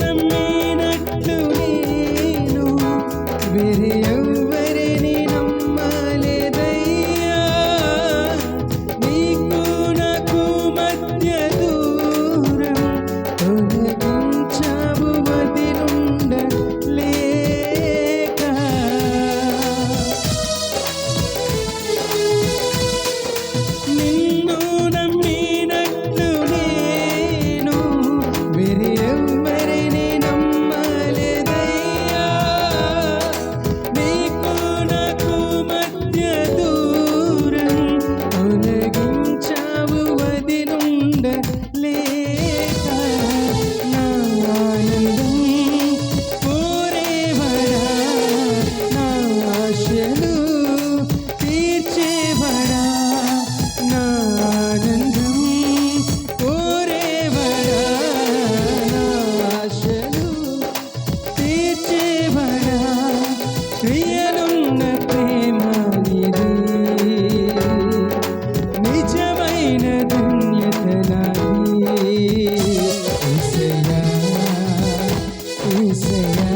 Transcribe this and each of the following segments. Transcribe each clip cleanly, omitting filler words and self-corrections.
నమ్మినట్లు నేను వేరే ఎవ్వరిని నమ్మలేదయ్యా. నీకు నాకు మధ్య దూరం తొలగించావు వదిలుండలేక. నిన్ను నమ్మినట్లు నేను వేరే ఎవ్వరిని నమ్మలేదయ్యా. నీకు నాకు మధ్య దూరం తొలగించావు వదిలుండలేక. నా ఆనందం కోరేవడా, నా ఆశలు తీర్చేవడా. నా ఆనందం కోరేవడా, నా ఆశలు తీర్చేవడా. క్రియలున్న ప్రేమ నీదే, నిజమైన ధన్యత నాది. యేసయ్యా, యేసయ్యా,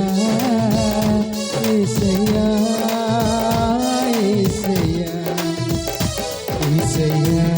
యేసయ్యా, యేసయ్యా, యేసయ్యా.